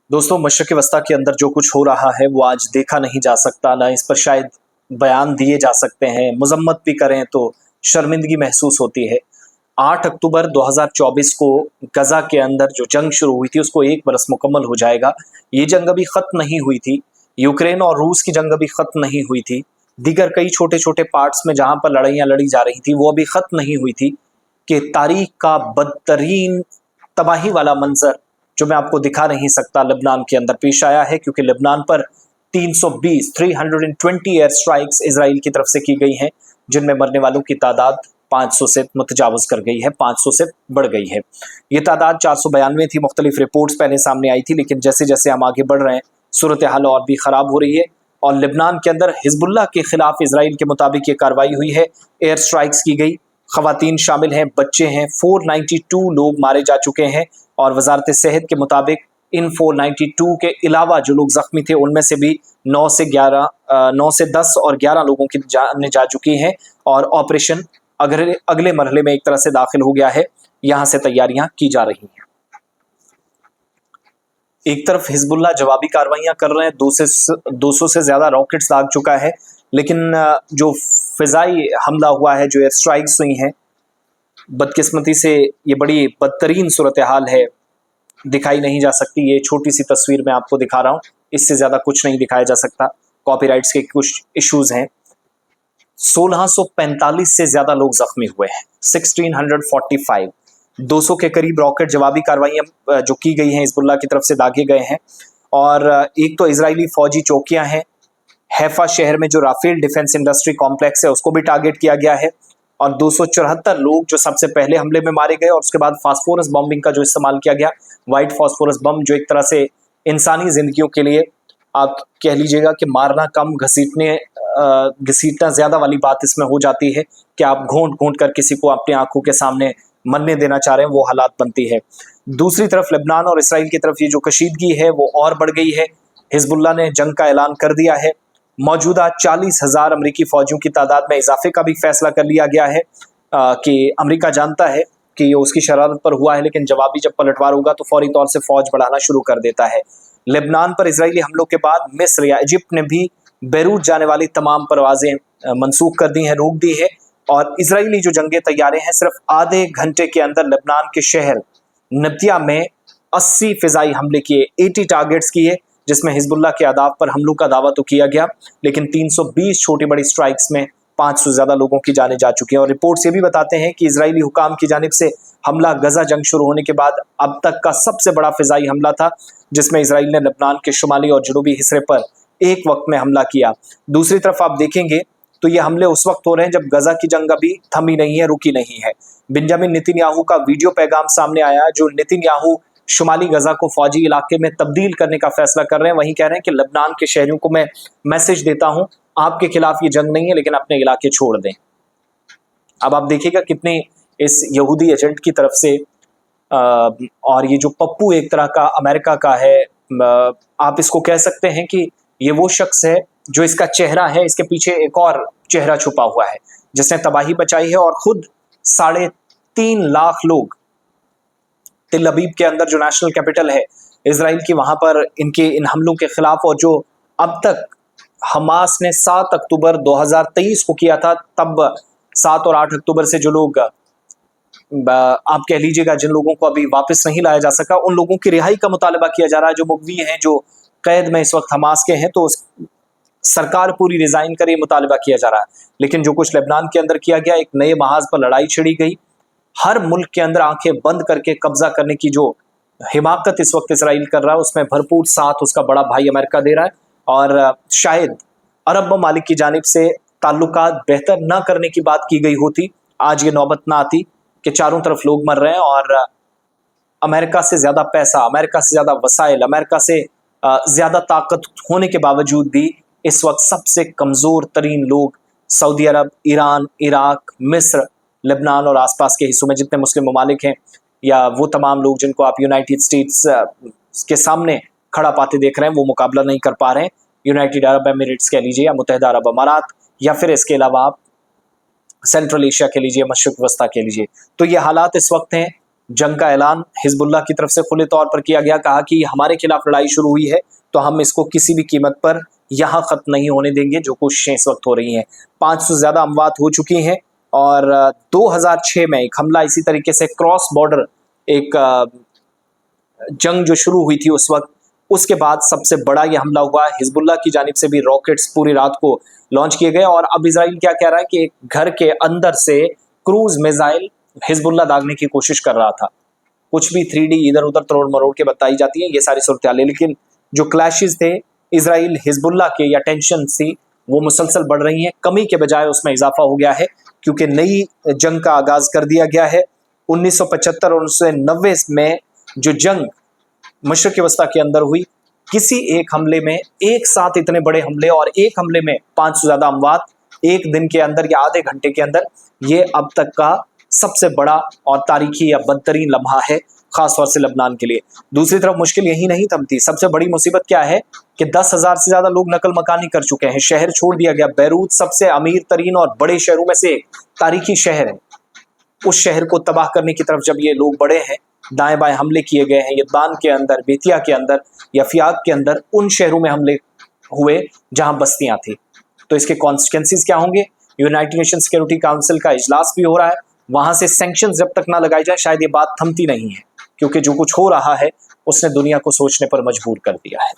दोस्तों, मशरिक़ वस्ता के अंदर जो कुछ हो रहा है वो आज देखा नहीं जा सकता, ना इस पर शायद बयान दिए जा सकते हैं। मजम्मत भी करें तो शर्मिंदगी महसूस होती है। 8 अक्टूबर 2024 को गजा के अंदर जो जंग शुरू हुई थी उसको 1 बरस मुकम्मल हो जाएगा। ये जंग अभी ख़त्म नहीं हुई थी। यूक्रेन और रूस की जंग अभी ख़त्म नहीं हुई थी। दीगर कई छोटे छोटे पार्ट्स में जहाँ पर लड़ाइयाँ लड़ी जा रही थी वो अभी ख़त्म नहीं हुई थी कि तारीख का बदतरीन तबाही वाला मंजर जो मैं आपको दिखा नहीं सकता लेबनान के अंदर पेश आया है, क्योंकि लेबनान पर 320 एयर स्ट्राइक्स इसराइल की तरफ से की गई हैं, जिनमें मरने वालों की तादाद 500 से मुतजावज कर गई है, 500 से बढ़ गई है। ये तादाद 492 थी। मुख्तलिफ रिपोर्ट्स पहले सामने आई थी, लेकिन जैसे जैसे हम आगे बढ़ रहे हैं सूरत हाल और भी ख़राब हो रही है। और लेबनान के अंदर हिजबुल्लाह के खिलाफ इसराइल के मुताबिक ये कार्रवाई हुई है, एयर स्ट्राइक्स की गई, खवातीन शामिल हैं, बच्चे हैं, 492 लोग मारे जा चुके हैं। और वजारत सेहत के मुताबिक इन 492 के अलावा जो लोग जख्मी थे उनमें से भी 9 से 10 और 11 लोगों की जानें जा चुकी हैं। और ऑपरेशन अगले मरहले में एक तरह से दाखिल हो गया है। यहाँ से तैयारियां की जा रही हैं। एक तरफ हिजबुल्लाह जवाबी कार्रवाइयां कर रहे हैं, 200 से ज्यादा रॉकेट्स दाग चुका है, लेकिन जो फिजाई हमला हुआ है, जो एयर स्ट्राइक्स हुई हैं, बदकिस्मती से ये बड़ी बदतरीन सूरत हाल है, दिखाई नहीं जा सकती। ये छोटी सी तस्वीर मैं आपको दिखा रहा हूँ, इससे ज़्यादा कुछ नहीं दिखाया जा सकता। कॉपीराइट्स के कुछ इश्यूज हैं। 1645 से ज़्यादा लोग जख्मी हुए हैं, 1645। 200 के करीब रॉकेट जवाबी कार्रवाइयाँ जो की गई हैं हिजबुल्लाह की तरफ से दागे गए हैं। और एक तो इजरायली फौजी चौकियाँ हैं, हैफा शहर में जो राफेल डिफेंस इंडस्ट्री कॉम्प्लेक्स है उसको भी टारगेट किया गया है। और 274 लोग जो सबसे पहले हमले में मारे गए, और उसके बाद फास्फोरस बॉम्बिंग का जो इस्तेमाल किया गया, वाइट फास्फोरस बम, जो एक तरह से इंसानी जिंदगियों के लिए आप कह लीजिएगा कि मारना कम घसीटना ज्यादा वाली बात इसमें हो जाती है कि आप घोंट घोंट कर किसी को अपनी आंखों के सामने मरने देना चाह रहे हैं, वो हालात बनती है। दूसरी तरफ लेबनान और इसराइल की तरफ ये जो कशीदगी है वो और बढ़ गई है। हिजबुल्लाह ने जंग का ऐलान कर दिया है। मौजूदा 40,000 अमरीकी फौजियों की तादाद में इजाफे का भी फैसला कर लिया गया है कि अमरीका जानता है कि ये उसकी शरारत पर हुआ है, लेकिन जवाबी जब पलटवार होगा तो फौरी तौर से फौज बढ़ाना शुरू कर देता है। लेबनान पर इजरायली हमलों के बाद मिस्र या इजिप्ट ने भी बेरूत जाने वाली तमाम परवाजें मनसूख कर दी हैं, रोक दी है। और इजरायली जो जंगे तैयारे हैं, सिर्फ आधे घंटे के अंदर लेबनान के शहर नब्तिया में 80 फिजाई हमले किए, 80 टारगेट्स किए, जिसमें हिजबुल्लाह के अहदाफ पर हमलों का दावा तो किया गया, लेकिन 320 छोटी बड़ी स्ट्राइक्स में 500 से ज्यादा लोगों की जानें जा चुकी हैं। और रिपोर्ट्स ये भी बताते हैं कि इजरायली हुकाम की जानिब से हमला गजा जंग शुरू होने के बाद अब तक का सबसे बड़ा फिजाई हमला था, जिसमें इसराइल ने लेबनान के शुमाली और जनूबी हिस्से पर एक वक्त में हमला किया। दूसरी तरफ आप देखेंगे तो ये हमले उस वक्त हो रहे हैं जब गजा की जंग अभी थमी नहीं है, रुकी नहीं है। बेंजामिन नेतन्याहू का वीडियो पैगाम सामने आया, जो नेतन्याहू शुमाली गजा को फौजी इलाके में तब्दील करने का फैसला कर रहे हैं। वहीं कह रहे हैं कि लेबनान के शहरियों को मैं मैसेज देता हूं, आपके खिलाफ ये जंग नहीं है, लेकिन अपने इलाके छोड़ दें। अब आप देखिएगा कितने इस यहूदी एजेंट की तरफ से और ये जो पप्पू एक तरह का अमेरिका का है, आप इसको कह सकते हैं कि ये वो शख्स है जो इसका चेहरा है, इसके पीछे एक और चेहरा छुपा हुआ है जिसने तबाही बचाई है। और खुद 3.5 लाख लोग तिल अबीब के अंदर, जो नेशनल कैपिटल है इसराइल की, वहां पर इनके इन हमलों के खिलाफ, और जो अब तक हमास ने 7 अक्टूबर 2023 को किया था, तब 7 और 8 अक्टूबर से जो लोग आप कह लीजिएगा जिन लोगों को अभी वापस नहीं लाया जा सका, उन लोगों की रिहाई का मुतालबा किया जा रहा है, जो मुगवी हैं, जो कैद में इस वक्त हमास के हैं, तो सरकार पूरी रिजाइन करे, मुतालबा किया जा रहा है। लेकिन जो कुछ लेबनान के अंदर किया गया, एक नए महाज पर लड़ाई छिड़ी गई, हर मुल्क के अंदर आंखें बंद करके कब्जा करने की जो हिमाकत इस वक्त इसराइल कर रहा है, उसमें भरपूर साथ उसका बड़ा भाई अमेरिका दे रहा है। और शायद अरब ममालिक की जानिब से ताल्लुकात बेहतर ना करने की बात की गई होती, आज ये नौबत ना आती कि चारों तरफ लोग मर रहे हैं और अमेरिका से ज्यादा पैसा, अमेरिका से ज्यादा वसाइल, अमेरिका से ज्यादा ताकत होने के बावजूद भी इस वक्त सबसे कमजोर तरीन लोग सऊदी अरब, ईरान, इराक, मिस्र, लेबनान और आसपास के हिस्सों में जितने मुस्लिम ममालिक हैं, या वो तमाम लोग जिनको आप यूनाइटेड स्टेट्स के सामने खड़ा पाते देख रहे हैं, वो मुकाबला नहीं कर पा रहे हैं। यूनाइटेड अरब एमिरेट्स कह लीजिए, या मुत्तहिदा अरब अमारात, या फिर इसके अलावा आप सेंट्रल एशिया कह लीजिए, मशरिक़ वस्ता कह लीजिए। तो ये हालात इस वक्त हैं जंग का ऐलान हिजबुल्लाह की तरफ से खुले तौर पर किया गया। कहा कि हमारे खिलाफ लड़ाई शुरू हुई है तो हम इसको किसी भी कीमत पर यहाँ खत्म नहीं होने देंगे। जो कोशिशें इस वक्त हो रही हैं, 500 से ज्यादा अमवात हो चुकी हैं। और 2006 में एक हमला इसी तरीके से क्रॉस बॉर्डर एक जंग जो शुरू हुई थी उस वक्त, उसके बाद सबसे बड़ा ये हमला हुआ। हिजबुल्लाह की जानिब से भी रॉकेट्स पूरी रात को लॉन्च किए गए। और अब इजराइल क्या कह रहा है कि एक घर के अंदर से क्रूज मिसाइल हिजबुल्लाह दागने की कोशिश कर रहा था। कुछ भी 3D इधर उधर तरोड़ मरोड़ के बताई जाती है ये सारी सूरत। लेकिन जो क्लैशेस थे इजराइल हिजबुल्लाह के या टेंशन थी वो मुसलसल बढ़ रही हैं, कमी के बजाय उसमें इजाफा हो गया है क्योंकि नई जंग का आगाज कर दिया गया है। 1975 और 1990 में जो जंग मशरक़ वस्ता के अंदर हुई, किसी एक हमले में एक साथ इतने बड़े हमले और एक हमले में 500 से ज्यादा अमवात एक दिन के अंदर या आधे घंटे के अंदर, ये अब तक का सबसे बड़ा और तारीखी या बदतरीन लम्हा है, खासतौर से लबनान के लिए। दूसरी तरफ मुश्किल यही नहीं थमती। सबसे बड़ी मुसीबत क्या है कि 10,000 से ज्यादा लोग नकल मकानी कर चुके हैं, शहर छोड़ दिया गया। बैरूत सबसे अमीर तरीन और बड़े शहरों में से एक तारीखी शहर है। उस शहर को तबाह करने की तरफ जब ये लोग बढ़े हैं, दाएं बाएं हमले किए गए हैं। यदबान के अंदर, बेतिया के अंदर, यफियाक के अंदर, उन शहरों में हमले हुए जहां बस्तियां थी। तो इसके कॉन्सिक्वेंसेस क्या होंगे? यूनाइटेड नेशन सिक्योरिटी काउंसिल का इजलास भी हो रहा है, वहां से सैंक्शंस जब तक ना लगाई जाए शायद ये बात थमती नहीं है, क्योंकि जो कुछ हो रहा है उसने दुनिया को सोचने पर मजबूर कर दिया है।